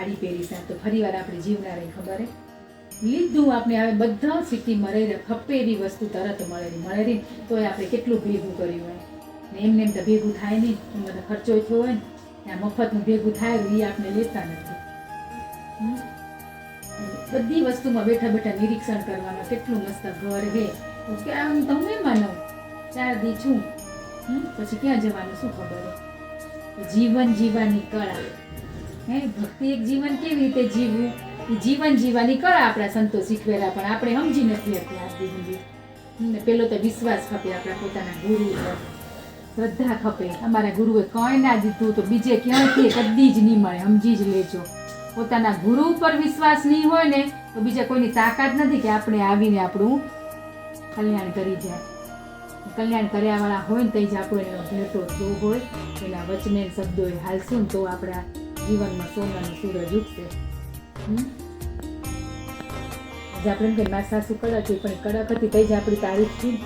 સાડી પહેરીશ તો ફરી વાર આપણે જીવના રહી ખબર હે લીધું આપણે હવે બધા સિટીમાં રહી ખપે એવી વસ્તુ તરત મળે રહી તોય આપણે કેટલું ભેગું કર્યું હોય ને એમને એમ તો ભેગું થાય નહીં એમાં તો ખર્ચો થયો હોય ને ત્યાં મફતનું ભેગું થાય એ આપણે લેતા નથી બધી વસ્તુમાં બેઠા બેઠા નિરીક્ષણ કરવાનું કેટલું મસ્ત ઘર હે કે આમ તો હું એમાં લઉં 4 દી છું પછી ક્યાં જવાનું શું ખબર હે જીવન જીવવાની કળા હે ભક્તિ એક જીવન કેવી રીતે જીવવું એ જીવન જીવવાની કળા આપણા સંતો શીખવેલા પણ આપણે સમજી નથી હતી આજ સુધી પેલો તો વિશ્વાસ ખપે આપણા પોતાના ગુરુ પર શ્રદ્ધા ખપે અમારા ગુરુએ કંઈ ના દીધું તો બીજે ક્યાંથી કદી જ નહીં મળે સમજી જ લેજો પોતાના ગુરુ ઉપર વિશ્વાસ નહીં હોય ને તો બીજા કોઈની તાકાત નથી કે આપણે આવીને આપણું કલ્યાણ કરી જાય કલ્યાણ કર્યાવાળા હોય ને તો જ આપણો એનો ભેટો થયો હોય એના વચને શબ્દો હાલશું તો આપણા જીવનમાં સોનાનો સૂરજ ઉગશે આજે આપણે એમ કે મારી સાસુ કડક હતી પણ કડક હતી તો જ આપણી તારીખથી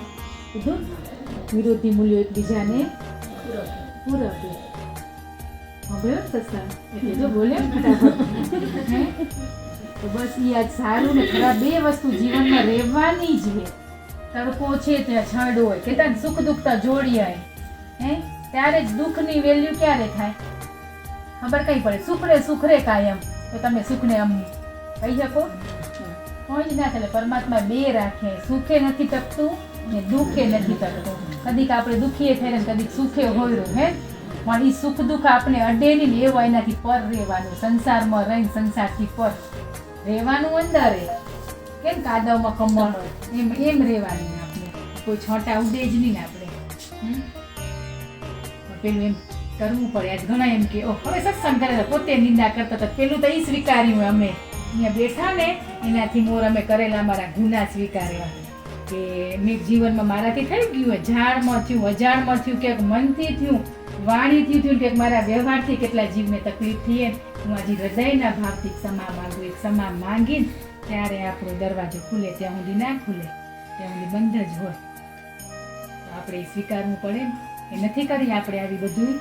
કીધું વિરોધી મૂલ્યો એકબીજાને પૂરક હવે સત્સંગ એટલે જો બોલે તો બસ એ આજ સારું ને ખરાબ બે વસ્તુ જીવનમાં રહેવાની જ છે તડકો છે ત્યાં છાંડ હોય કે ત્યાં સુખ દુઃખતા જોડી આવે હે ત્યારે જ દુઃખની વેલ્યુ ક્યારે થાય ખબર કઈ પડે સુખ રે કાયમ તો તમે સુખને આમ કહી શકો કોઈ જ ના થાય પરમાત્મા બે રાખે સુખે નથી ટકતું ને દુઃખે નથી ટકતું કદીક આપણે દુઃખીએ થઈને કદીક સુખે હોય હે પણ એ સુખ દુઃખ આપણે અડે નહીં ને એવું એનાથી પર રહેવાનું સંસારમાં રહીને સંસારથી પર રહેવાનું અંદર કેમ કાદવમાં કમળ હોય એમ રહેવાનું આપણે કોઈ છોટા ઉડે જ નહીં ને આપણે પેલું એમ કરવું પડે આજ ઘણા એમ કે હવે સત્સંગ કરે પોતે નિંદા કરતા હતા પેલું તો એ સ્વીકાર્યું અમે અહીંયા બેઠા ને એનાથી મોર અમે કરેલા અમારા ગુના સ્વીકાર્યા કે મેં જીવનમાં મારાથી થઈ ગયું હોય ઝાડમાં થયું અજાણમાં થયું ક્યાંક મનથી થયું વાણીથી થયું કે મારા વ્યવહારથી કેટલા જીવને તકલીફ થઈ હું આજે હૃદયના ભાવથી ક્ષમા માંગુ એક ક્ષમા માંગીને ત્યારે આપણો દરવાજો ખુલે ત્યાં સુધી ના ખુલે ત્યાં સુધી બંધ જ હોય તો આપણે સ્વીકારવું પડે ને એ નથી કરી આપણે આવી બધું